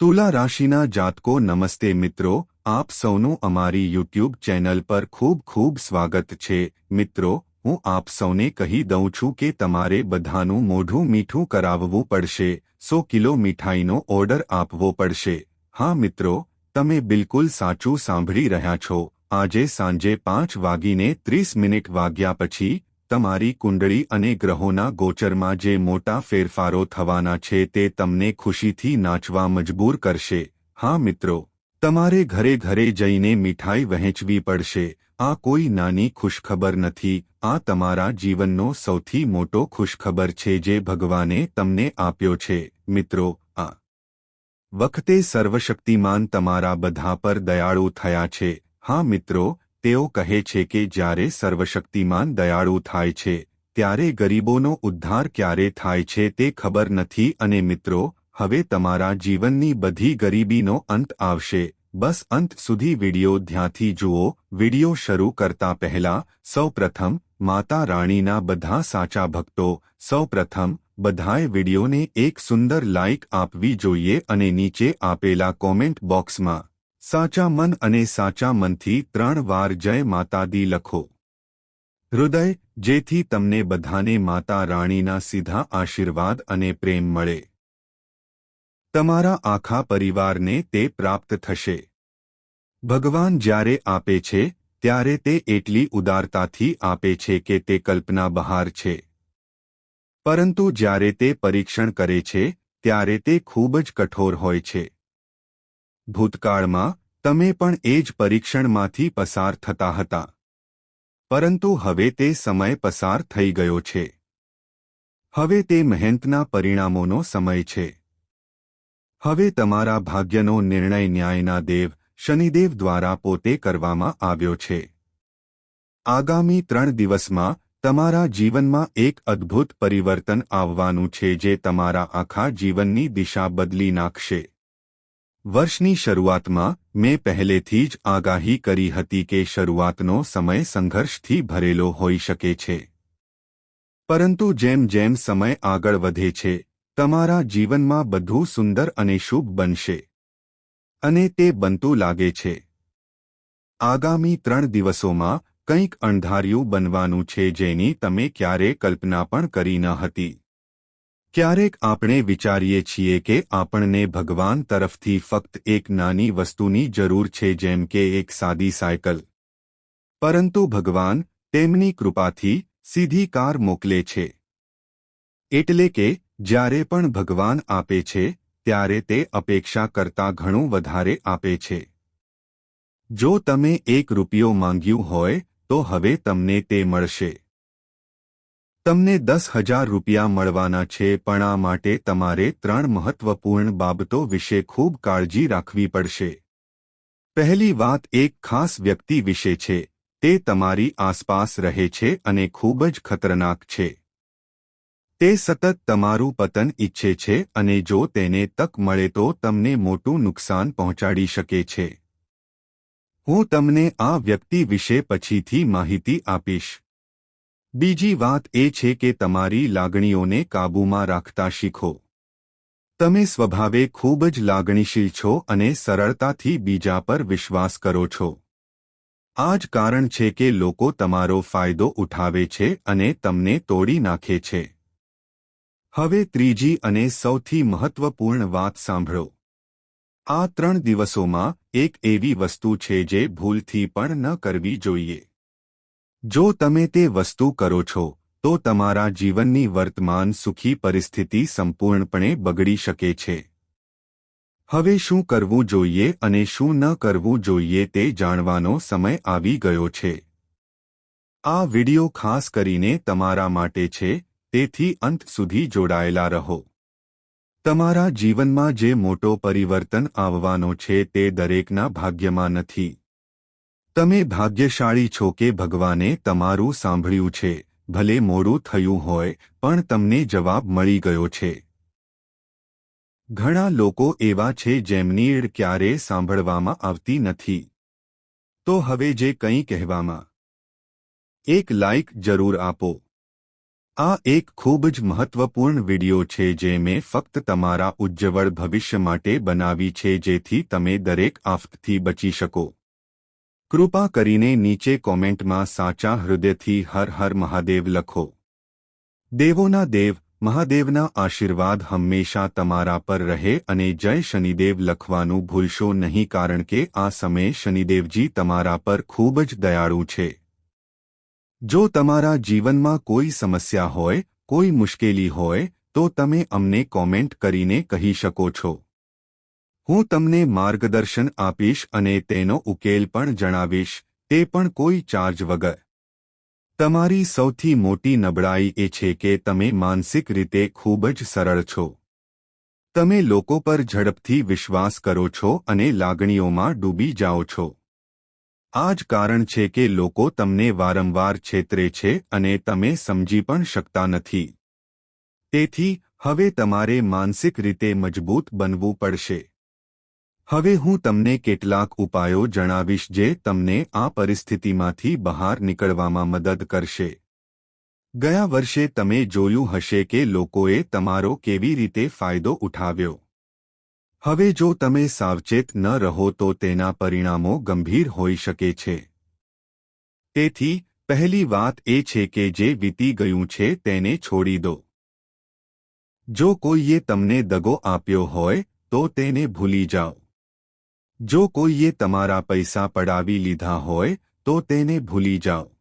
तुला राशिना जातको नमस्ते मित्रों, आप सौનું અમારી યુટ્યુબ ચેનલ પર ખૂબ ખૂબ સ્વાગત છે। મિત્રો, હું આપ સૌને કહી દઉં છું કે તમારે બધાનું મોઢું મીઠું કરાવવું પડશે, 100 કિલો મીઠાઈનો ઓર્ડર આપવો પડશે। હા મિત્રો, તમે બિલકુલ સાચું સાંભળી રહ્યા છો। આજે સાંજે 5:30 વાગ્યા પછી તમારી કુંડળી અને ગ્રહોના ગોચરમાં જે મોટા ફેરફારો થવાના છે તે તમને ખુશીથી નાચવા મજબૂર કરશે। હા મિત્રો, તમારે ઘરે ઘરે જઈને મીઠાઈ વહેંચવી પડશે। આ કોઈ નાની ખુશખબર નથી, આ તમારા જીવનનો સૌથી મોટો ખુશખબર છે જે ભગવાને તમને આપ્યો છે। મિત્રો, આ વખતે સર્વશક્તિમાન તમારા બધા પર દયાળુ થયા છે। હા મિત્રો, તેઓ કહે છે કે જ્યારે સર્વશક્તિમાન દયાળુ થાય છે ત્યારે ગરીબોનો ઉદ્ધાર ક્યારે થાય છે તે ખબર નથી। અને મિત્રો, હવે તમારા જીવનની બધી ગરીબીનો અંત આવશે। બસ અંત સુધી વિડિયો ધ્યાનથી જુઓ। વિડિયો શરૂ કરતા પહેલા સૌપ્રથમ માતા રાણીના બધા સાચા ભક્તો, સૌપ્રથમ બધાએ વિડિયોને એક સુંદર લાઇક આપવી જોઈએ અને નીચે આપેલા કોમેન્ટ બોક્સમાં સાચા મન અને સાચા મનથી 3 વાર જય માતા દી લખો હૃદય, જેથી તમને બધાને માતા રાણીના સીધા આશીર્વાદ અને પ્રેમ મળે। તમારા આખા પરિવારને તે પ્રાપ્ત થશે। ભગવાન જ્યારે આપે છે ત્યારે તે એટલી ઉદારતાથી આપે છે કે તે કલ્પના બહાર છે, પરંતુ જ્યારે તે પરીક્ષણ કરે છે ત્યારે તે ખૂબ જ કઠોર હોય છે। ભૂતકાળમાં તમે પણ એ જ પરીક્ષણમાંથી પસાર થતા હતા, પરંતુ હવે તે સમય પસાર થઈ ગયો છે। હવે તે મહેનતના પરિણામોનો સમય છે। હવે તમારા ભાગ્યનો નિર્ણય ન્યાયના દેવ શનિદેવ દ્વારા પોતે કરવામાં આવ્યો છે। આગામી 3 દિવસમાં તમારા જીવનમાં એક અદ્ભુત પરિવર્તન આવવાનું છે જે તમારા આખા જીવનની દિશા બદલી નાખશે। વર્ષની શરૂઆતમાં મેં પહેલેથી જ આગાહી કરી હતી કે શરૂઆતનો સમય સંઘર્ષથી ભરેલો હોઈ શકે છે, પરંતુ જેમ જેમ સમય આગળ વધે છે તમારા જીવનમાં બધું સુંદર અને શુભ બનશે, અને તે બનતું લાગે છે। આગામી 3 દિવસોમાં કંઈક અણધાર્યું બનવાનું છે જેની તમે ક્યારેય કલ્પના પણ કરી ન હતી। ક્યારેક આપણે વિચારીએ છીએ કે આપણને ભગવાન તરફથી ફક્ત એક નાની વસ્તુની જરૂર છે, જેમ કે એક સાદી સાયકલ, પરંતુ ભગવાન તેમની કૃપાથી સીધી કાર મોકલે છે। એટલે કે જ્યારે પણ ભગવાન આપે છે ત્યારે તે અપેક્ષા કરતાં ઘણું વધારે આપે છે। જો તમે 1 રૂપિયો માંગ્યું હોય તો હવે તમને તે મળશે। તમને 10,000 રૂપિયા મળવાના છે, પણ આ માટે તમારે 3 મહત્વપૂર્ણ બાબતો વિશે ખૂબ કાળજી રાખવી પડશે। પહેલી વાત એક ખાસ વ્યક્તિ વિશે છે, તે તમારી આસપાસ રહે છે અને ખૂબ જ ખતરનાક છે। તે સતત તમારું પતન ઈચ્છે છે અને જો તેને તક મળે તો તમને મોટું નુકસાન પહોંચાડી શકે છે। હું તમને આ વ્યક્તિ વિશે પછીથી માહિતી આપીશ। બીજી વાત એ છે કે તમારી લાગણીઓને કાબૂમાં રાખતા શીખો। તમે સ્વભાવે ખૂબ જ લાગણીશીલ છો અને સરળતાથી બીજા પર વિશ્વાસ કરો છો। આ જ કારણ છે કે લોકો તમારો ફાયદો ઉઠાવે છે અને તમને તોડી નાખે છે। હવે ત્રીજી અને સૌથી મહત્વપૂર્ણ વાત સાંભળો। આ 3 દિવસોમાં એક એવી વસ્તુ છે જે ભૂલથી પણ ન કરવી જોઈએ। જો તમે તે વસ્તુ કરો છો તો તમારા જીવનની વર્તમાન સુખી પરિસ્થિતિ સંપૂર્ણપણે બગડી શકે છે। હવે શું કરવું જોઈએ અને શું ન કરવું જોઈએ તે જાણવાનો સમય આવી ગયો છે। આ વિડિયો ખાસ કરીને તમારા માટે છે, તેથી અંત સુધી જોડાયેલા રહો। તમારા જીવનમાં જે મોટો પરિવર્તન આવવાનો છે તે દરેકના ભાગ્યમાં નથી। તમે ભાગ્યશાળી છો કે ભગવાને તમારું સાંભળ્યું છે, ભલે મોડું થયું હોય પણ તમને જવાબ મળી ગયો છે। ઘણા લોકો એવા છે જેમની એડ ક્યારેય સાંભળવામાં આવતી નથી, તો હવે જે કંઈ કહેવામાં એક લાઇક જરૂર આપો। આ એક ખૂબ જ મહત્વપૂર્ણ વિડિયો છે જે મેં ફક્ત તમારા ઉજ્જવળ ભવિષ્ય માટે બનાવી છે જેથી તમે દરેક આફતથી બચી શકો. કૃપા કરીને નીચે કોમેન્ટમાં સાચા હૃદયથી હર હર મહાદેવ લખો. દેવોના દેવ મહાદેવના આશીર્વાદ હંમેશા તમારા પર રહે અને જય શનિદેવ લખવાનું ભૂલશો નહીં કારણ કે આ સમયે શનિદેવજી તમારા પર ખૂબ જ દયાળુ છે. જો તમારા જીવનમાં કોઈ સમસ્યા હોય, કોઈ મુશ્કેલી હોય, તો તમે અમને કોમેન્ટ કરીને કહી શકો છો. હું તમને માર્ગદર્શન આપીશ અને તેનો ઉકેલ પણ જણાવીશ, તે પણ કોઈ ચાર્જ વગર. તમારી સૌથી મોટી નબળાઈ એ છે કે તમે માનસિક રીતે ખૂબ જ સરળ છો. તમે લોકો પર ઝડપથી વિશ્વાસ કરો છો અને લાગણીઓમાં ડૂબી જાઓ છો. આ જ કારણ છે કે લોકો તમને વારંવાર છેતરે છે અને તમે સમજી પણ શકતા નથી. તેથી હવે તમારે માનસિક રીતે મજબૂત બનવું પડશે. હવે હું તમને કેટલાક ઉપાયો જણાવીશ જે તમને આ પરિસ્થિતિમાંથી બહાર નીકળવામાં મદદ કરશે. ગયા વર્ષે તમે જોયું હશે કે લોકોએ તમારો કેવી રીતે ફાયદો ઉઠાવ્યો. હવે જો તમે સાવચેત ન રહો તો તેના પરિણામો ગંભીર હોઈ શકે છે. તેથી પહેલી વાત એ છે કે જે વીતી ગયું છે તેને છોડી દો. જો કોઈએ તમને દગો આપ્યો હોય તો તેને ભૂલી જાઓ. જો કોઈએ તમારા પૈસા પડાવી લીધા હોય તો તેને ભૂલી જાઓ.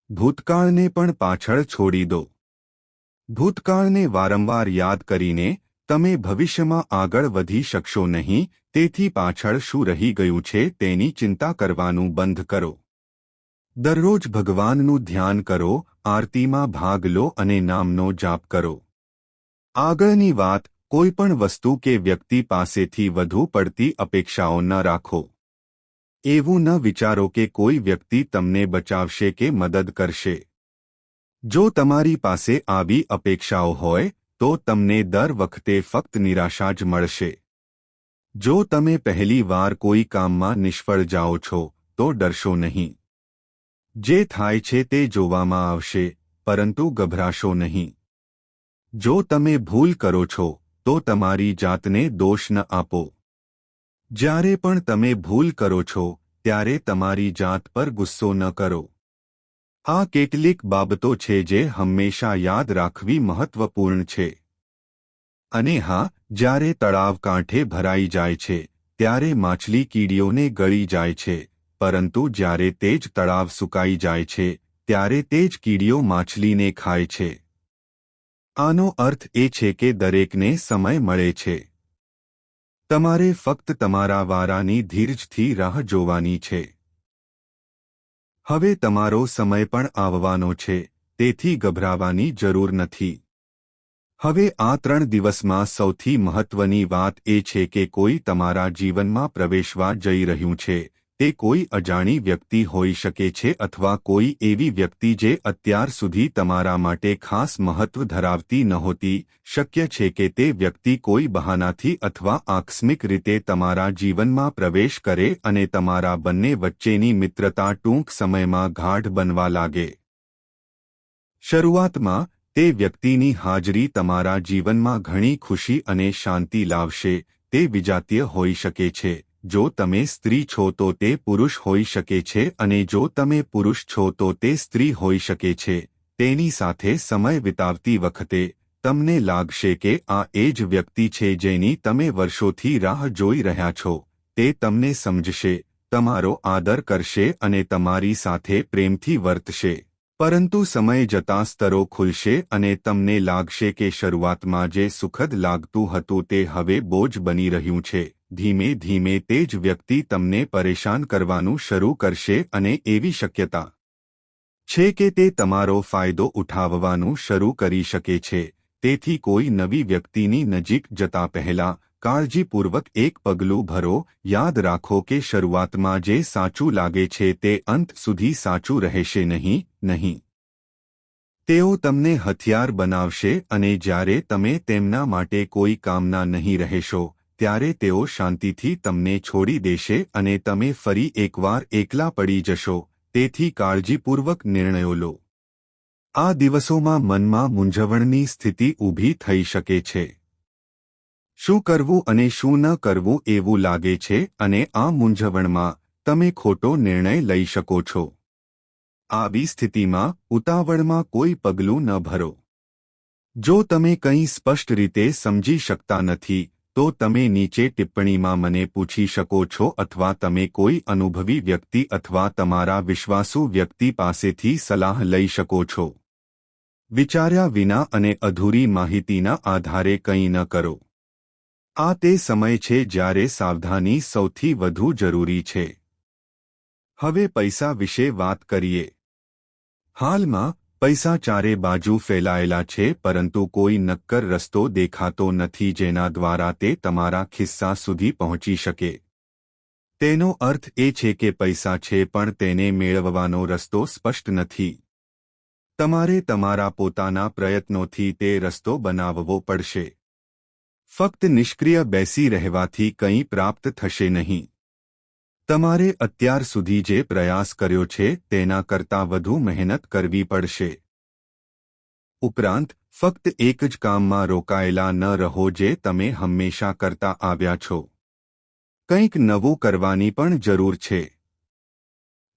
ભૂતકાળને પણ પાછળ છોડી દો. ભૂતકાળને વારંવાર યાદ કરીને તમે ભવિષ્યમાં આગળ વધી શકશો નહીં, તેથી પાછળ શું રહી ગયું છે તેની ચિંતા કરવાનું બંધ કરો. દરરોજ ભગવાનનું ધ્યાન કરો, આરતીમાં ભાગ લો અને નામનો જાપ કરો. આગળની વાત, કોઈપણ વસ્તુ કે વ્યક્તિ પાસેથી વધુ પડતી અપેક્ષાઓ ન રાખો. એવું ન વિચારો કે કોઈ વ્યક્તિ તમને બચાવશે કે મદદ કરશે. જો તમારી પાસે આવી અપેક્ષાઓ હોય તો તમને દર વખતે ફક્ત નિરાશા જ મળશે. જો તમે પહેલી વાર કોઈ કામમાં નિષ્ફળ જાઓ છો તો ડરશો નહીં. જે થાય છે તે જોવામાં આવશે, પરંતુ ગભરાશો નહીં. જો તમે ભૂલ કરો છો તો તમારી જાતને દોષ ન આપો. જ્યારે પણ તમે ભૂલ કરો છો ત્યારે તમારી જાત પર ગુસ્સો ન કરો. આ કેટલીક બાબતો છે જે હંમેશા યાદ રાખવી મહત્વપૂર્ણ છે. અને હા, જ્યારે તળાવ કાંઠે ભરાઈ જાય છે ત્યારે માછલી કીડીઓને ગળી જાય છે, પરંતુ જ્યારે તે જ તળાવ સુકાઈ જાય છે ત્યારે તે જ કીડીઓ માછલીને ખાય છે. આનો અર્થ એ છે કે દરેકને સમય મળે છે. તમારે ફક્ત તમારા વારાની ધીરજથી રાહ જોવાની છે. હવે તમારો સમય પણ આવવાનો છે, તેથી ગભરાવાની જરૂર નથી. હવે આ 3 દિવસમાં સૌથી મહત્વની વાત એ છે કે કોઈ તમારા જીવનમાં પ્રવેશવા જઈ રહ્યું છે. તે કોઈ અજાણી વ્યક્તિ હોઈ શકે છે અથવા કોઈ એવી વ્યક્તિ જે અત્યાર સુધી તમારા માટે ખાસ મહત્વ ધરાવતી નહોતી. શક્ય છે કે તે વ્યક્તિ કોઈ બહાનાથી અથવા આકસ્મિક રીતે તમારા જીવનમાં પ્રવેશ કરે અને તમારા બંને વચ્ચેની મિત્રતા ટૂંક સમયમાં ગાઢ બનવા લાગે. શરૂઆતમાં તે વ્યક્તિની હાજરી તમારા જીવનમાં ઘણી ખુશી અને શાંતિ લાવશે. તે વિજાતીય હોઈ શકે છે. જો તમે સ્ત્રી છો તો તે પુરુષ હોઈ શકે છે અને જો તમે પુરુષ છો તો તે સ્ત્રી હોઈ શકે છે. તેની સાથે સમય વિતાવતી વખતે તમને લાગશે કે આ એ જ વ્યક્તિ છે જેની તમે વર્ષોથી રાહ જોઈ રહ્યા છો. તે તમને સમજશે, તમારો આદર કરશે અને તમારી સાથે પ્રેમથી વર્તશે. પરંતુ સમય જતાં સ્તરો ખુલશે અને તમને લાગશે કે શરૂઆતમાં જે સુખદ લાગતું હતું તે હવે બોજ બની રહ્યું છે. ધીમે ધીમે તે જ વ્યક્તિ તમને પરેશાન કરવાનું શરૂ કરશે અને એવી શક્યતા છે કે તે તમારો ફાયદો ઉઠાવવાનું શરૂ કરી શકે છે. તેથી કોઈ નવી વ્યક્તિની નજીક જતા પહેલા કાળજીપૂર્વક એક પગલું ભરો. યાદ રાખો કે શરૂઆતમાં જે સાચું લાગે છે તે અંત સુધી સાચું રહેશે નહીં. તેઓ તમને હથિયાર બનાવશે અને જ્યારે તમે તેમના માટે કોઈ કામના નહીં રહેશો ત્યારે તેઓ શાંતિથી તમને છોડી દેશે અને તમે ફરી એકવાર એકલા પડી જશો. તેથી કાળજીપૂર્વક નિર્ણયો લો. આ દિવસોમાં મનમાં મૂંઝવણની સ્થિતિ ઊભી થઈ શકે છે. શું કરવું અને શું ન કરવું એવું લાગે છે અને આ મૂંઝવણમાં તમે ખોટો નિર્ણય લઈ શકો છો. આવી સ્થિતિમાં ઉતાવળમાં કોઈ પગલું ન ભરો. જો તમે કંઈ સ્પષ્ટ રીતે સમજી શકતા નથી તો તમે નીચે ટિપ્પણીમાં મને પૂછી શકો છો અથવા તમે કોઈ અનુભવી વ્યક્તિ અથવા તમારા વિશ્વાસુ વ્યક્તિ પાસેથી સલાહ લઈ શકો છો. વિચાર્યા વિના અને અધૂરી માહિતીના આધારે કંઈ ન કરો. આ તે સમય છે જ્યારે સાવધાની સૌથી વધુ જરૂરી છે. હવે પૈસા વિશે વાત કરીએ. હાલમાં પૈસા ચારે બાજુ ફેલાયેલા છે પરંતુ કોઈ નક્કર રસ્તો દેખાતો નથી જેના દ્વારા તે તમારા ખિસ્સા સુધી પહોંચી શકે. તેનો અર્થ એ છે કે પૈસા છે પણ તેને મેળવવાનો રસ્તો સ્પષ્ટ નથી. તમારે તમારા પોતાના પ્રયત્નોથી તે રસ્તો બનાવવો પડશે. ફક્ત નિષ્ક્રિય બેસી રહેવાથી કંઈ પ્રાપ્ત થશે નહીં. તમારે અત્યાર સુધી જે પ્રયાસ કર્યો છે તેના કરતાં વધુ મહેનત કરવી પડશે. ઉપરાંત ફક્ત એક જ કામમાં રોકાયેલા ન રહો જે તમે હંમેશા કરતા આવ્યા છો. કંઈક નવું કરવાની પણ જરૂર છે.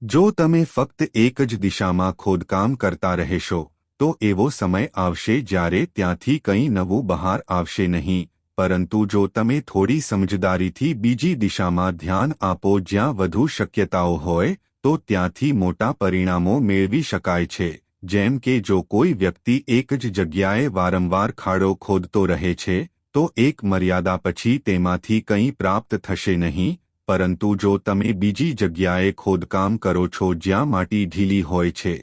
જો તમે ફક્ત એક જ દિશામાં ખોદકામ કરતા રહેશો તો એવો સમય આવશે જ્યારે ત્યાંથી કંઈ નવું બહાર આવશે નહીં. પરંતુ જો તમે થોડી સમજદારીથી બીજી દિશામાં ધ્યાન આપો જ્યાં વધુ શક્યતાઓ હોય તો ત્યાંથી મોટા પરિણામો મેળવી શકાય છે. જેમ કે જો કોઈ વ્યક્તિ એક જ જગ્યાએ વારંવાર ખાડો ખોદતો રહે છે તો એક મર્યાદા પછી તેમાંથી કંઈ પ્રાપ્ત થશે નહીં. પરંતુ જો તમે બીજી જગ્યાએ ખોદકામ કરો છો જ્યાં માટી ઢીલી હોય છે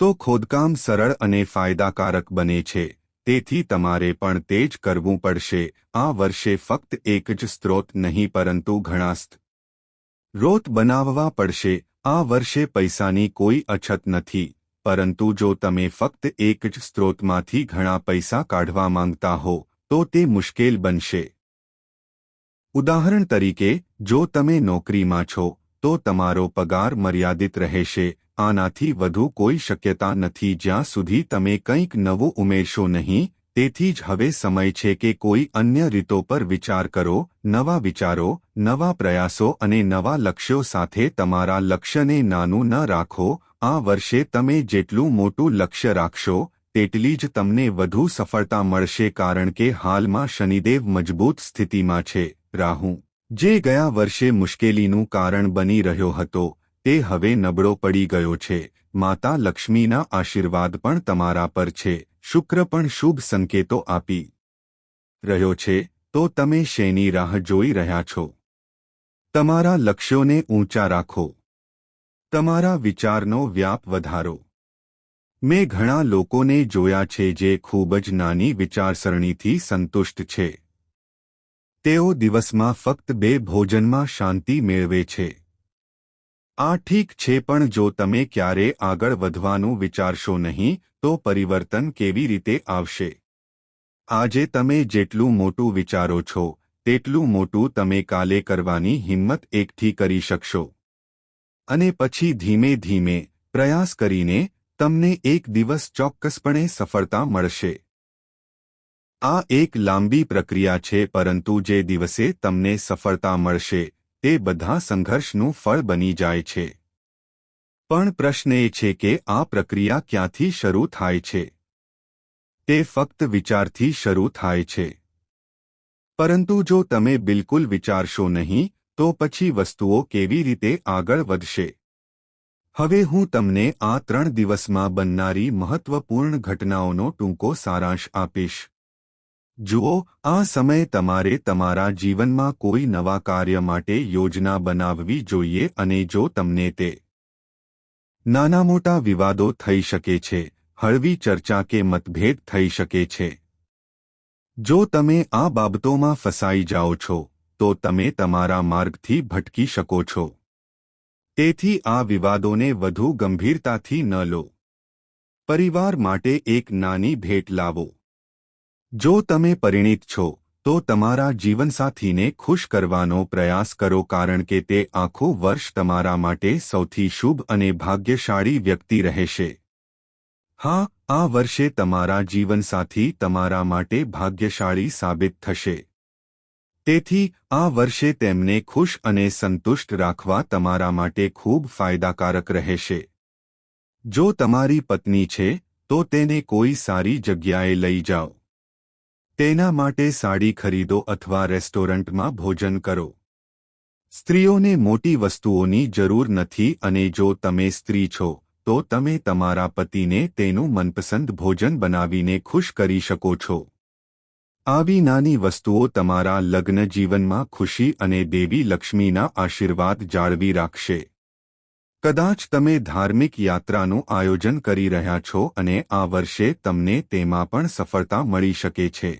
તો ખોદકામ સરળ અને ફાયદાકારક બને છે. તેથી તમારે પણ તે જ કરવું પડશે. આ વર્ષે ફક્ત એક જ સ્ત્રોત નહીં પરંતુ ઘણા સ્ત્રોત બનાવવા પડશે. આ વર્ષે પૈસાની કોઈ અછત નથી પરંતુ જો તમે ફક્ત એક જ સ્ત્રોતમાંથી ઘણા પૈસા કાઢવા માંગતા હો તો તે મુશ્કેલ બનશે. ઉદાહરણ તરીકે જો તમે નોકરીમાં છો તો તમારો પગાર મર્યાદિત રહેશે. આનાથી વધુ કોઈ શક્યતા નથી જ્યાં સુધી તમે કંઈક નવું ઉમેરશો નહીં. તેથી જ હવે સમય છે કે કોઈ અન્ય રીતો પર વિચાર કરો. નવા વિચારો, નવા પ્રયાસો અને નવા લક્ષ્યો સાથે તમારા લક્ષ્યને નાનું ન રાખો. આ વર્ષે તમે જેટલું મોટું લક્ષ્ય રાખશો તેટલી જ તમને વધુ સફળતા મળશે કારણ કે હાલમાં શનિદેવ મજબૂત સ્થિતિમાં છે. રાહુ જે ગયા વર્ષે મુશ્કેલીનું કારણ બની રહ્યો હતો તે હવે નબળો પડી ગયો છે. માતા લક્ષ્મીના આશીર્વાદ પણ તમારા પર છે. શુક્ર પણ શુભ સંકેતો આપી રહ્યો છે. તો તમે શેની રાહ જોઈ રહ્યા છો? તમારા લક્ષ્યોને ઊંચા રાખો. તમારા વિચારનો વ્યાપ વધારો. મેં ઘણા લોકોને જોયા છે જે ખૂબ જ નાની વિચારસરણીથી સંતુષ્ટ છે. તેઓ દિવસમાં ફક્ત 2 ભોજનમાં શાંતિ મેળવે છે. આ ઠીક છે પણ જો તમે ક્યારે આગળ વધવાનું વિચારશો નહીં તો પરિવર્તન કેવી રીતે આવશે? આજે તમે જેટલું મોટું વિચારો છો તેટલું મોટું તમે કાલે કરવાની હિંમત એકઠી કરી શકશો. અને પછી ધીમે ધીમે પ્રયાસ કરીને તમને એક દિવસ ચોક્કસપણે સફળતા મળશે. આ એક લાંબી પ્રક્રિયા છે પરંતુ જે દિવસે તમને સફળતા મળશે તે બધા સંઘર્ષનું ફળ બની જાય છે. પણ પ્રશ્ન એ છે કે આ પ્રક્રિયા ક્યાંથી શરૂ થાય છે? તે ફક્ત વિચારથી શરૂ થાય છે. પરંતુ જો તમે બિલકુલ વિચારશો નહીં તો પછી વસ્તુઓ કેવી રીતે આગળ વધશે? હવે હું તમને આ 3 દિવસમાં બનનારી મહત્વપૂર્ણ ઘટનાઓનો ટૂંકો સારાંશ આપીશ. જુઓ, આ સમયે તમારે તમારા જીવનમાં કોઈ નવા કાર્ય માટે યોજના બનાવવી જોઈએ અને જો તમને તે નાના મોટા વિવાદો થઈ શકે છે, હળવી ચર્ચા કે મતભેદ થઈ શકે છે. જો તમે આ બાબતોમાં ફસાઈ જાઓ છો તો તમે તમારા માર્ગથી ભટકી શકો છો. તેથી આ વિવાદોને વધુ ગંભીરતાથી ન લો. પરિવાર માટે એક નાની ભેટ લાવો. જો તમે પરિણીત છો તો તમારા જીવનસાથીને ખુશ કરવાનો પ્રયાસ કરો કારણ કે તે આખું વર્ષ તમારા માટે સૌથી શુભ અને ભાગ્યશાળી વ્યક્તિ રહેશે. હા, આ વર્ષે તમારા જીવનસાથી તમારા માટે ભાગ્યશાળી સાબિત થશે. તેથી આ વર્ષે તેમને ખુશ અને સંતુષ્ટ રાખવા તમારા માટે ખૂબ ફાયદાકારક રહેશે. જો તમારી પત્ની છે તો તેને કોઈ સારી જગ્યાએ લઈ જાઓ. તેના માટે સાડી ખરીદો અથવા રેસ્ટોરન્ટમાં ભોજન કરો. સ્ત્રીઓને મોટી વસ્તુઓની જરૂર નથી અને જો તમે સ્ત્રી છો તો તમે તમારા પતિને તેનું મનપસંદ ભોજન બનાવીને ખુશ કરી શકો છો. આવી નાની વસ્તુઓ તમારા લગ્ન જીવનમાં ખુશી અને દેવી લક્ષ્મીના આશીર્વાદ જાળવી રાખશે. કદાચ તમે ધાર્મિક યાત્રાનું આયોજન કરી રહ્યા છો અને આ વર્ષે તમને તેમાં પણ સફળતા મળી શકે છે.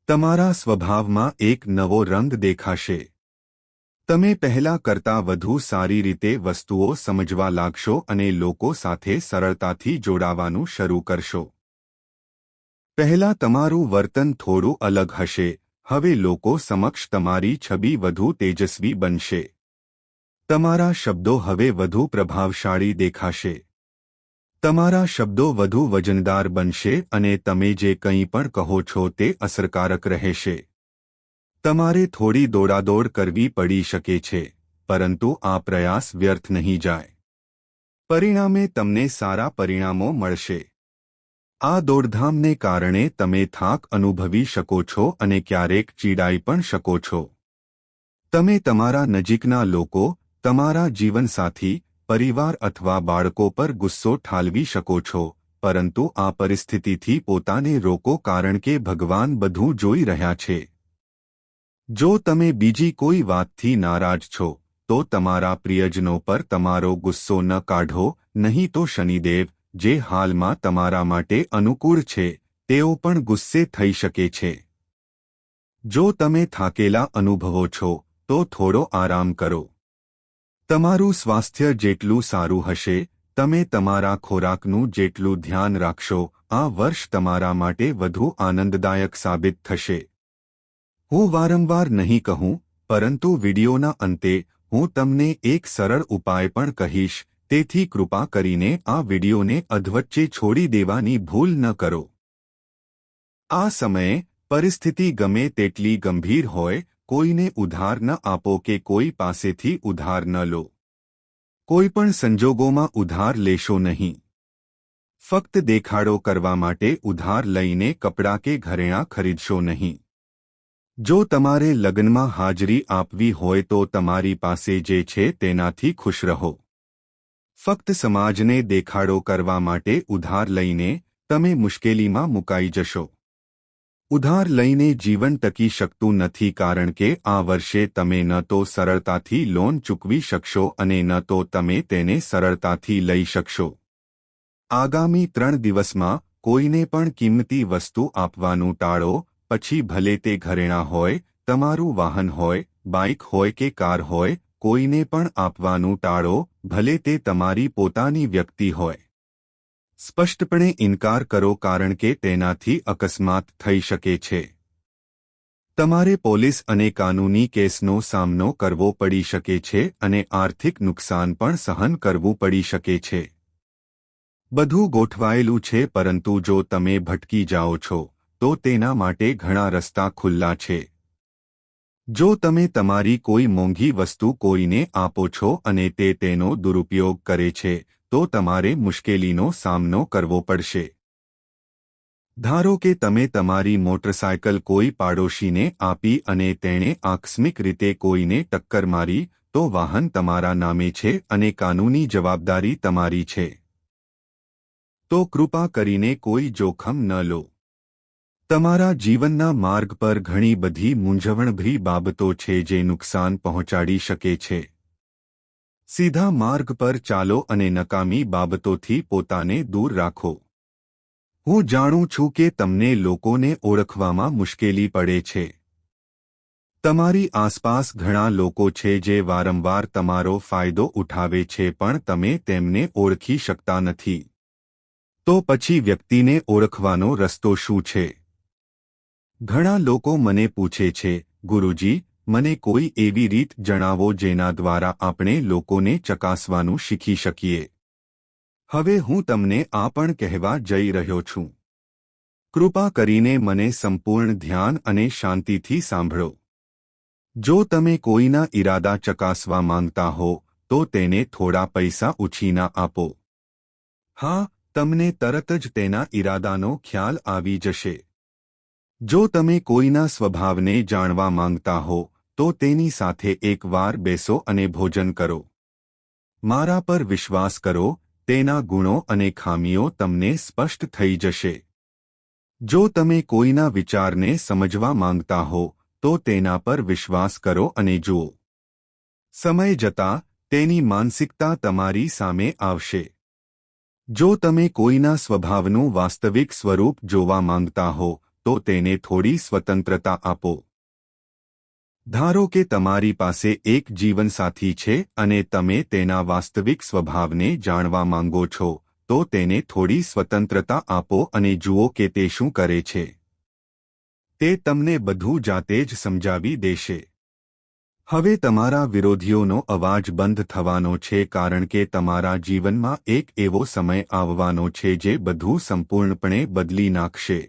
તમારા સ્વભાવમાં એક નવો રંગ દેખાશે. તમે પહેલા કરતાં વધુ સારી રીતે વસ્તુઓ સમજવા લાગશો અને લોકો સાથે સરળતાથી જોડાવાનું શરૂ કરશો. પહેલા તમારું વર્તન થોડું અલગ હશે, હવે લોકો સમક્ષ તમારી છબી વધુ તેજસ્વી બનશે. તમારા શબ્દો હવે વધુ પ્રભાવશાળી દેખાશે. તમારા શબ્દો વધુ વજનદાર બનશે અને તમે જે કંઈ પણ કહો છો તે અસરકારક રહેશે. તમારે થોડી દોડાદોડ કરવી પડી શકે છે, પરંતુ આ પ્રયાસ વ્યર્થ નહીં જાય. પરિણામે તમને સારા પરિણામો મળશે. આ દોડધામને કારણે તમે થાક અનુભવી શકો છો અને ક્યારેક ચીડાઈ પણ શકો છો. તમે તમારા નજીકના લોકો, તમારા જીવનસાથી, પરિવાર અથવા બાળકો પર ગુસ્સો ઠાલવી શકો છો, પરંતુ આ પરિસ્થિતિથી પોતાને રોકો કારણ કે ભગવાન બધું જોઈ રહ્યા છે. જો તમે બીજી કોઈ વાતથી નારાજ છો તો તમારા પ્રિયજનો પર તમારો ગુસ્સો ન કાઢો, નહીં તો શનિદેવ, જે હાલમાં તમારા માટે અનુકૂળ છે, તેઓ પણ ગુસ્સે થઈ શકે છે. જો તમે થાકેલા અનુભવો છો તો થોડો આરામ કરો. તમારું સ્વાસ્થ્ય જેટલું સારું હશે, તમે તમારા ખોરાકનું જેટલું ધ્યાન રાખશો, આ વર્ષ તમારા માટે વધુ આનંદદાયક સાબિત થશે. હું વારંવાર નહીં કહું, પરંતુ વિડિયોના અંતે હું તમને એક સરળ ઉપાય પણ કહીશ, તેથી કૃપા કરીને આ વિડિયોને અધવચ્ચે છોડી દેવાની ભૂલ ન કરો. આ સમયે પરિસ્થિતિ ગમે તેટલી ગંભીર હોય, કોઈને ઉધાર ન આપો કે કોઈ પાસેથી ઉધાર ન લો. કોઈ પણ સંજોગોમાં ઉધાર લેશો નહીં. ફક્ત દેખાડો કરવા માટે ઉધાર લઈને કપડાં કે ઘરેણાં ખરીદશો નહીં. જો તમારે લગ્નમાં હાજરી આપવી હોય તો તમારી પાસે જે છે તેનાથી ખુશ રહો. ફક્ત સમાજને દેખાડો કરવા માટે ઉધાર લઈને તમે મુશ્કેલીમાં મુકાઈ જશો. ઉધાર લઈને જીવન ટકી શકતું નથી કારણ કે આ વર્ષે તમે ન તો સરળતાથી લોન ચૂકવી શકશો અને ન તો તમે તેને સરળતાથી લઈ શકશો. આગામી 3 દિવસમાં કોઈને પણ કિંમતી વસ્તુ આપવાનું ટાળો, પછી ભલે તે ઘરેણાં હોય, તમારું વાહન હોય, બાઇક હોય કે કાર હોય, કોઈને પણ આપવાનું ટાળો, ભલે તે તમારી પોતાની વ્યક્તિ હોય. સ્પષ્ટપણે ઇનકાર કરો કારણ કે તેનાથી અકસ્માત થઈ શકે છે. તમારે પોલીસ અને કાનૂની કેસનો સામનો કરવો પડી શકે છે અને આર્થિક નુકસાન પણ સહન કરવું પડી શકે છે. બધું ગોઠવાયેલું છે પરંતુ જો તમે ભટકી જાઓ છો તો તેના માટે ઘણા રસ્તા ખુલ્લા છે. જો તમે તમારી કોઈ મોંઘી વસ્તુ કોઈને આપો છો અને તે તેનો દુરુપયોગ કરે છે તો તમારે મુશ્કેલીનો સામનો કરવો પડશે. ધારો કે તમે તમારી મોટરસાયકલ કોઈ પાડોશીને આપી અને તેણે આકસ્મિક રીતે કોઈને ટક્કર મારી, તો વાહન તમારા નામે છે અને કાનૂની જવાબદારી તમારી છે. તો કૃપા કરીને કોઈ જોખમ ન લો. તમારા જીવનના માર્ગ પર ઘણી બધી મૂંઝવણભરી બાબતો છે જે નુકસાન પહોંચાડી શકે છે. સીધા માર્ગ પર ચાલો અને નકામી બાબતોથી પોતાને દૂર રાખો. હું જાણું છું કે તમને લોકોને ઓળખવામાં મુશ્કેલી પડે છે. તમારી આસપાસ ઘણા લોકો છે જે વારંવાર તમારો ફાયદો ઉઠાવે છે પણ તમે તેમને ઓળખી શકતા નથી. તો પછી વ્યક્તિને ઓળખવાનો રસ્તો શું છે? ઘણા લોકો મને પૂછે છે, ગુરુજી, મને કોઈ એવી રીત જણાવો જેના દ્વારા આપણે લોકોને ચકાસવાનું શીખી શકીએ. હવે હું તમને આ પણ કહેવા જઈ રહ્યો છું. કૃપા કરીને મને સંપૂર્ણ ધ્યાન અને શાંતિથી સાંભળો. જો તમે કોઈના ઈરાદા ચકાસવા માંગતા હો તો તેને થોડા પૈસા ઉછીના આપો. હા, તમને તરત જ તેના ઈરાદાનો ખ્યાલ આવી જશે. જો તમે કોઈના સ્વભાવને જાણવા માંગતા હો તો તેની સાથે એકવાર બેસો અને ભોજન કરો. મારા પર વિશ્વાસ કરો, તેના ગુણો અને ખામીઓ તમને સ્પષ્ટ થઈ જશે. જો તમે કોઈના વિચારને સમજવા માંગતા હો તો તેના પર વિશ્વાસ કરો અને જુઓ. સમય જતાં તેની માનસિકતા તમારી સામે આવશે. જો તમે કોઈના સ્વભાવનું વાસ્તવિક સ્વરૂપ જોવા માંગતા હો તો તેને થોડી સ્વતંત્રતા આપો. ધારો કે તમારી પાસે એક જીવનસાથી છે અને તમે તેના વાસ્તવિક સ્વભાવને જાણવા માંગો છો, તો તેને થોડી સ્વતંત્રતા આપો અને જુઓ કે તે શું કરે છે. તે તમને બધું જાતે જ સમજાવી દેશે. હવે તમારા વિરોધીઓનો અવાજ બંધ થવાનો છે, કારણ કે તમારા જીવનમાં એક એવો સમય આવવાનો છે જે બધું સંપૂર્ણપણે બદલી નાખશે.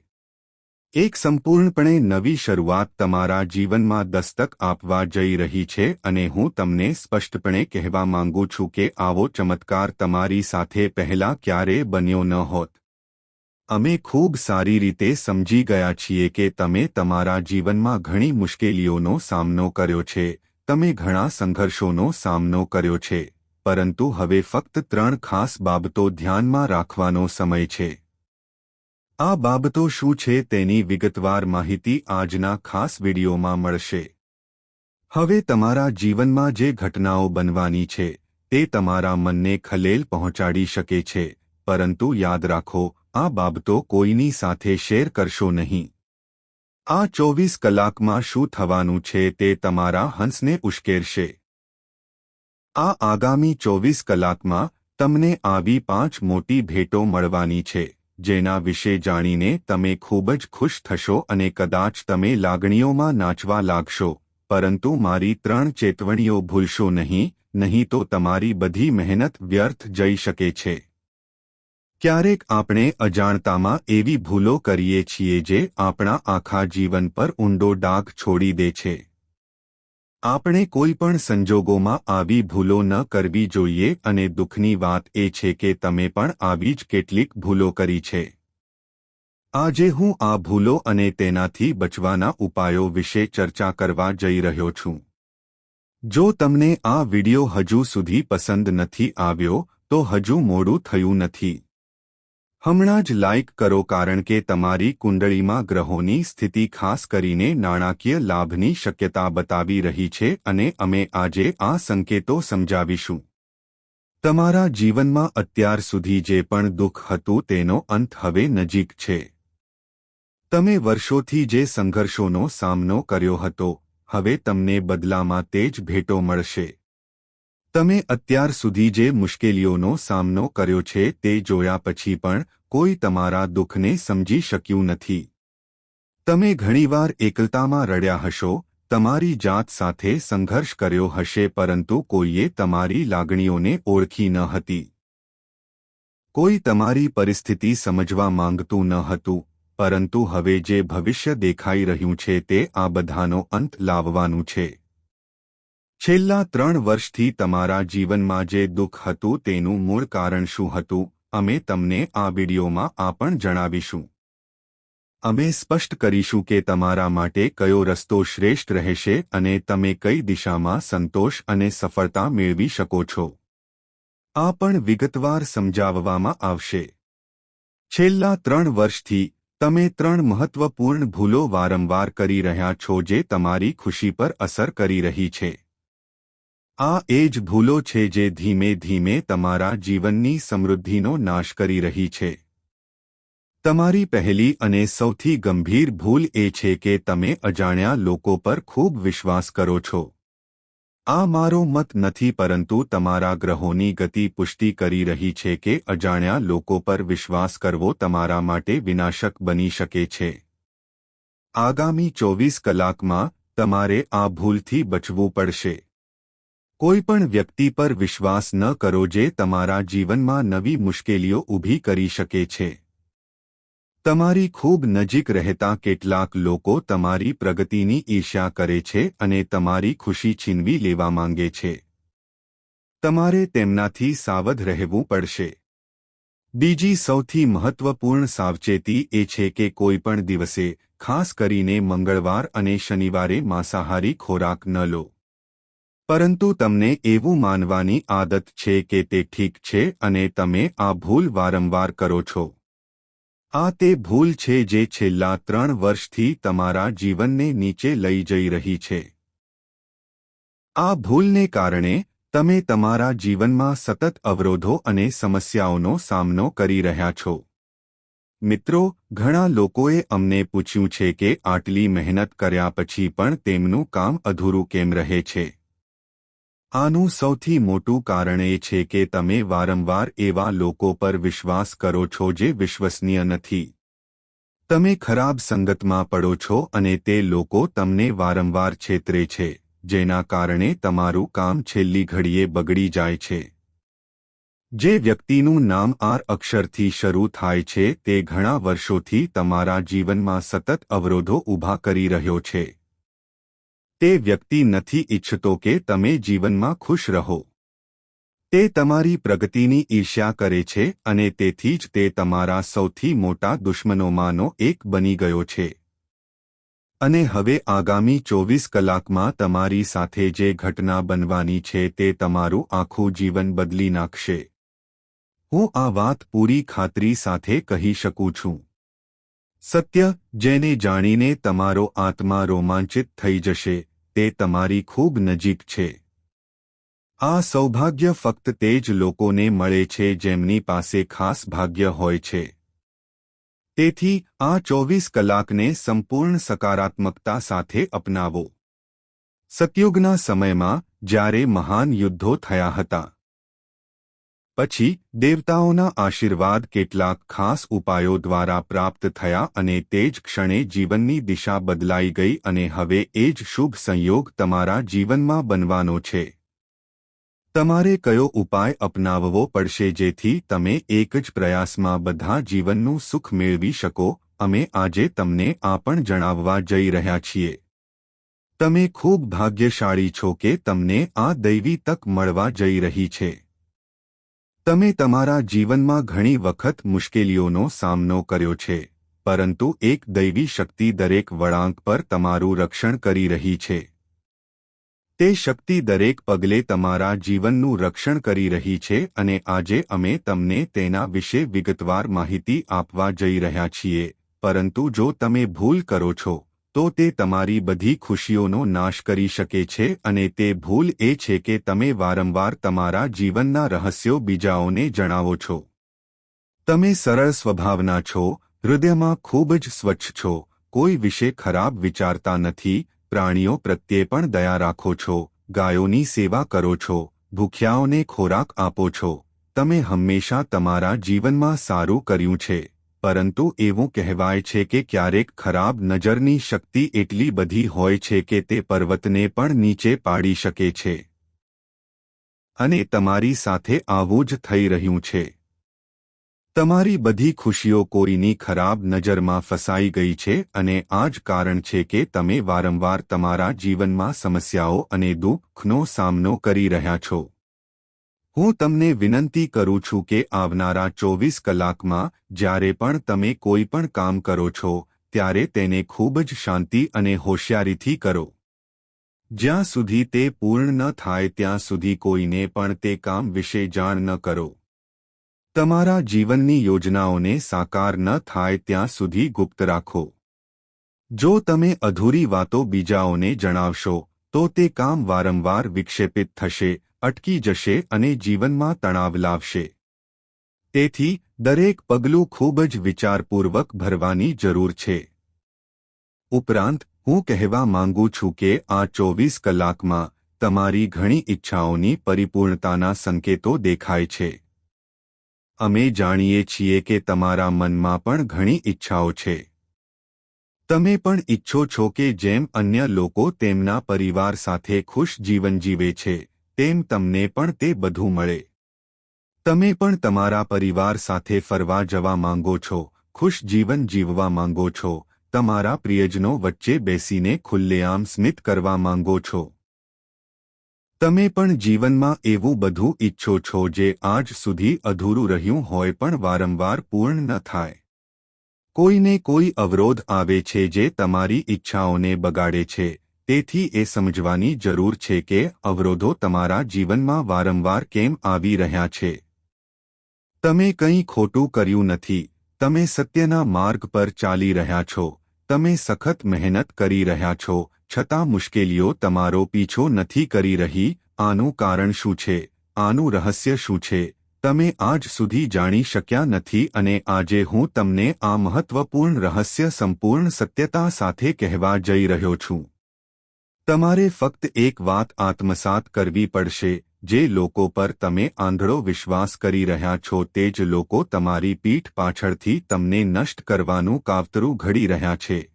એક સંપૂર્ણપણે નવી શરૂઆત તમારા જીવનમાં દસ્તક આપવા જઈ રહી છે અને હું તમને સ્પષ્ટપણે કહેવા માંગુ છું કે આવો ચમત્કાર તમારી સાથે પહેલા ક્યારેય બન્યો ન હોત. અમે ખૂબ સારી રીતે સમજી ગયા છીએ કે તમે તમારા જીવનમાં ઘણી મુશ્કેલીઓનો સામનો કર્યો છે, તમે ઘણા સંઘર્ષોનો સામનો કર્યો છે, પરંતુ હવે ફક્ત 3 ખાસ બાબતો ધ્યાનમાં રાખવાનો સમય છે. આ બાબતો શું છે તેની વિગતવાર માહિતી આજના ખાસ વિડીયોમાં મળશે. હવે તમારા જીવનમાં જે ઘટનાઓ બનવાની છે તે તમારા મનને ખલેલ પહોંચાડી શકે છે, પરંતુ યાદ રાખો, આ બાબતો કોઈની સાથે શેર કરશો નહીં. આ 24 કલાકમાં શું થવાનું છે તે તમારા હંસને ઉશ્કેરશે. આ આગામી 24 કલાકમાં તમને આવી 5 મોટી ભેટો મળવાની છે, જેના વિશે જાણીને તમે ખૂબ જ ખુશ થશો અને કદાચ તમે લાગણીઓમાં નાચવા લાગશો, પરંતુ મારી 3 ચેતવણીઓ ભૂલશો નહીં, નહીં તો તમારી બધી મહેનત વ્યર્થ જઈ શકે છે. ક્યારેક આપણે અજાણતામાં એવી ભૂલો કરીએ છીએ જે આપણા આખા જીવન પર ઊંડો ડાઘ છોડી દે છે. આપણે કોઈ પણ સંજોગોમાં આવી ભૂલો ન કરવી જોઈએ અને દુઃખની વાત એ છે કે તમે પણ આવી જ કેટલીક ભૂલો કરી છે. આજે હું આ ભૂલો અને તેનાથી બચવાના ઉપાયો વિશે ચર્ચા કરવા જઈ રહ્યો છું. જો તમને આ વિડિયો હજુ સુધી પસંદ નથી આવ્યો તો હજુ મોડું થયું નથી. હમણાં જ લાઇક કરો, કારણ કે તમારી કુંડળીમાં ગ્રહોની સ્થિતિ ખાસ કરીને નાણાકીય લાભની શક્યતા બતાવી રહી છે અને અમે આજે આ સંકેતો સમજાવીશું. તમારા જીવનમાં અત્યાર સુધી જે પણ દુઃખ હતું તેનો અંત હવે નજીક છે. તમે વર્ષોથી જે સંઘર્ષોનો સામનો કર્યો હતો, હવે તમને બદલામાં તે જ ભેટો મળશે. તમે અત્યાર સુધી જે મુશ્કેલીઓનો સામનો કર્યો છે તે જોયા પછી પણ કોઈ તમારા દુઃખને સમજી શક્યું નથી. તમે ઘણીવાર એકલતામાં રડ્યા હશો, તમારી જાત સાથે સંઘર્ષ કર્યો હશે, પરંતુ કોઈએ તમારી લાગણીઓને ઓળખી ન હતી. કોઈ તમારી પરિસ્થિતિ સમજવા માંગતું ન હતું, પરંતુ હવે જે ભવિષ્ય દેખાઈ રહ્યું છે તે આ બધાનો અંત લાવવાનું છે. છેલ્લા 3 વર્ષથી તમારા જીવનમાં જે દુઃખ હતું તેનું મૂળ કારણ શું હતું, અમે તમને આ વિડીયોમાં આ પણ જણાવીશું. અમે સ્પષ્ટ કરીશું કે તમારા માટે કયો રસ્તો શ્રેષ્ઠ રહેશે અને તમે કઈ દિશામાં સંતોષ અને સફળતા મેળવી શકો છો. આ પણ વિગતવાર સમજાવવામાં આવશે. છેલ્લા 3 વર્ષથી તમે 3 મહત્વપૂર્ણ ભૂલો વારંવાર કરી રહ્યા છો જે તમારી ખુશી પર અસર કરી રહી છે. આ એ જ ભૂલો છે જે ધીમે ધીમે તમારા જીવનની સમૃદ્ધિનો નાશ કરી રહી છે. તમારી પહેલી અને સૌથી ગંભીર ભૂલ એ છે કે તમે અજાણ્યા લોકો પર ખૂબ વિશ્વાસ કરો છો. આ મારો મત નથી, પરંતુ તમારા ગ્રહોની ગતિ પુષ્ટિ કરી રહી છે કે અજાણ્યા લોકો પર વિશ્વાસ કરવો તમારા માટે વિનાશક બની શકે છે. આગામી 24 કલાકમાં તમારે આ ભૂલથી બચવું પડશે. કોઈપણ વ્યક્તિ પર વિશ્વાસ ન કરો જે તમારા જીવનમાં નવી મુશ્કેલીઓ ઊભી કરી શકે છે. તમારી ખૂબ નજીક રહેતા કેટલાક લોકો તમારી પ્રગતિની ઈર્ષ્યા કરે છે અને તમારી ખુશી છીનવી લેવા માંગે છે. તમારે તેમનાથી સાવધ રહેવું પડશે. બીજી સૌથી મહત્વપૂર્ણ સાવચેતી એ છે કે કોઈપણ દિવસે, ખાસ કરીને મંગળવાર અને શનિવારે માંસાહારી ખોરાક ન લો. પરંતુ તમને એવું માનવાની આદત છે કે તે ઠીક છે અને તમે આ ભૂલ વારંવાર કરો છો. આ તે ભૂલ છે જે છેલ્લા 3 વર્ષથી તમારા જીવનને નીચે લઈ જઈ રહી છે. આ ભૂલને કારણે તમે તમારા જીવનમાં સતત અવરોધો અને સમસ્યાઓનો સામનો કરી રહ્યા છો. મિત્રો, ઘણા લોકોએ અમને પૂછ્યું છે કે આટલી મહેનત કર્યા પછી પણ તેમનું કામ અધૂરું કેમ રહે છે. આનું સૌથી મોટું કારણ એ છે કે તમે વારંવાર એવા લોકો પર વિશ્વાસ કરો છો જે વિશ્વસનીય નથી. તમે ખરાબ સંગતમાં પડો છો અને તે લોકો તમને વારંવાર છેતરે છે, જેના કારણે તમારું કામ છેલ્લી ઘડીએ બગડી જાય છે. જે વ્યક્તિનું નામ આર અક્ષરથી શરૂ થાય છે તે ઘણા વર્ષોથી તમારા જીવનમાં સતત અવરોધો ઊભા કરી રહ્યો છે. તે વ્યક્તિ નથી ઈચ્છતો કે તમે જીવનમાં ખુશ રહો. તે તમારી પ્રગતિની ઈર્ષ્યા કરે છે અને તેથી જ તે તમારા સૌથી મોટા દુશ્મનોમાંનો એક બની ગયો છે. અને હવે આગામી 24 કલાકમાં તમારી સાથે જે ઘટના બનવાની છે તે તમારું આખું જીવન બદલી નાખશે. હું આ વાત પૂરી ખાતરી સાથે કહી શકું છું. સત્ય, જેને જાણીને તમારો આત્મા રોમાંચિત થઈ જશે, તે તમારી ખૂબ નજીક છે. આ સૌભાગ્ય ફક્ત તે જ લોકોને મળે છે જેમની પાસે ખાસ ભાગ્ય હોય છે. તેથી આ 24 કલાકને સંપૂર્ણ સકારાત્મકતા સાથે અપનાવો. સતયુગના સમયમાં, જ્યારે મહાન યુદ્ધો થયા હતા, પછી દેવતાઓના આશીર્વાદ કેટલાક ખાસ ઉપાયો દ્વારા પ્રાપ્ત થયા અને તે જ ક્ષણે જીવનની દિશા બદલાઈ ગઈ અને હવે એ જ શુભ સંયોગ તમારા જીવનમાં બનવાનો છે. તમારે કયો ઉપાય અપનાવવો પડશે જેથી તમે એક જ પ્રયાસમાં બધા જીવનનું સુખ મેળવી શકો? અમે આજે તમને આ પણ જણાવવા જઈ રહ્યા છીએ. તમે ખૂબ ભાગ્યશાળી છો કે તમને આ દૈવી તક મળવા જઈ રહી છે. તમે તમારા જીવનમાં ઘણી વખત મુશ્કેલીઓનો સામનો કર્યો છે, પરંતુ એક દૈવી શક્તિ દરેક વળાંક પર તમારું રક્ષણ કરી રહી છે. તે શક્તિ દરેક પગલે તમારા જીવનનું રક્ષણ કરી રહી છે અને આજે અમે તમને તેના વિશે વિગતવાર માહિતી આપવા જઈ રહ્યા છીએ. પરંતુ જો તમે ભૂલ કરો છો, તો તે તમારી બધી ખુશીઓનો નાશ કરી શકે છે અને તે ભૂલ એ છે કે તમે વારંવાર તમારા જીવનના રહસ્યો બીજાઓને જણાવો છો. તમે સરળ સ્વભાવના છો, હૃદયમાં ખૂબ જ સ્વચ્છ છો, કોઈ વિશે ખરાબ વિચારતા નથી, પ્રાણીઓ પ્રત્યે પણ દયા રાખો છો, ગાયોની સેવા કરો છો, ભૂખ્યાઓને ખોરાક આપો છો. તમે હંમેશા તમારા જીવનમાં સારું કર્યું છે. પરંતુ એવું કહેવાય છે કે ક્યારેક ખરાબ નજરની શક્તિ એટલી બધી હોય છે કે તે પર્વતને પણ નીચે પાડી શકે છે. અને તમારી સાથે આવું જ થઈ રહ્યું છે. તમારી બધી ખુશીઓ કોઈની ખરાબ નજરમાં ફસાઈ ગઈ છે અને આ જ કારણ છે કે તમે વારંવાર તમારા જીવનમાં સમસ્યાઓ અને દુઃખનો સામનો કરી રહ્યા છો. હું તમને વિનંતી કરું છું કે આવનારા 24 કલાકમાં જ્યારે પણ તમે કોઈ પણ કામ કરો છો, ત્યારે તેને ખૂબ જ શાંતિ અને હોશિયારીથી કરો. જ્યાં સુધી તે પૂર્ણ ન થાય ત્યાં સુધી કોઈને પણ તે કામ વિશે જાણ ન કરો. તમારા જીવનની યોજનાઓને સાકાર ન થાય ત્યાં સુધી ગુપ્ત રાખો. જો તમે અધૂરી વાતો બીજાઓને જણાવશો, તો તે કામ વારંવાર વિક્ષેપિત થશે, અટકી જશે અને જીવનમાં તણાવ લાવશે. તેથી દરેક પગલું ખૂબ જ વિચારપૂર્વક ભરવાની જરૂર છે. ઉપરાંત, હું કહેવા માંગુ છું કે આ 24 કલાકમાં તમારી ઘણી ઈચ્છાઓની પરિપૂર્ણતાના સંકેતો દેખાય છે. અમે જાણીએ છીએ કે તમારા મનમાં પણ ઘણી ઈચ્છાઓ છે. તમે પણ ઈચ્છો છો કે જેમ અન્ય લોકો તેમના પરિવાર સાથે ખુશ જીવન જીવે છે, તેમ તમને પણ તે બધું મળે. તમે પણ તમારા પરિવાર સાથે ફરવા જવા માંગો છો, ખુશ જીવન જીવવા માંગો છો, તમારા પ્રિયજનો વચ્ચે બેસીને ખુલ્લેઆમ સ્મિત કરવા માંગો છો. તમે પણ જીવનમાં એવું બધું ઈચ્છો છો જે આજ સુધી અધૂરું રહ્યું હોય પણ વારંવાર પૂર્ણ ન થાય. કોઈને કોઈ અવરોધ આવે છે જે તમારી ઈચ્છાઓને બગાડે છે, તેથી એ સમજવાની જરૂર છે કે અવરોધો તમારા જીવનમાં વારંવાર કેમ આવી રહ્યા છે. તમે કંઈ ખોટું કર્યું નથી, તમે સત્યના માર્ગ પર ચાલી રહ્યા છો, તમે સખત મહેનત કરી રહ્યા છો, છતાં મુશ્કેલીઓ તમારો પીછો નથી કરી રહી. આનું કારણ શું છે? આનું રહસ્ય શું છે? તમે આજ સુધી જાણી શક્યા નથી અને આજે હું તમને આ મહત્વપૂર્ણ રહસ્ય સંપૂર્ણ સત્યતા સાથે કહેવા જઈ રહ્યો છું. તમારે ફક્ત એક વાત આત્મસાત કરવી પડશે. જે લોકો પર તમે આંધળો વિશ્વાસ કરી રહ્યા છો તે જ લોકો તમારી પીઠ પાછળથી તમને નષ્ટ કરવાનું કાવતરું ઘડી રહ્યા છે.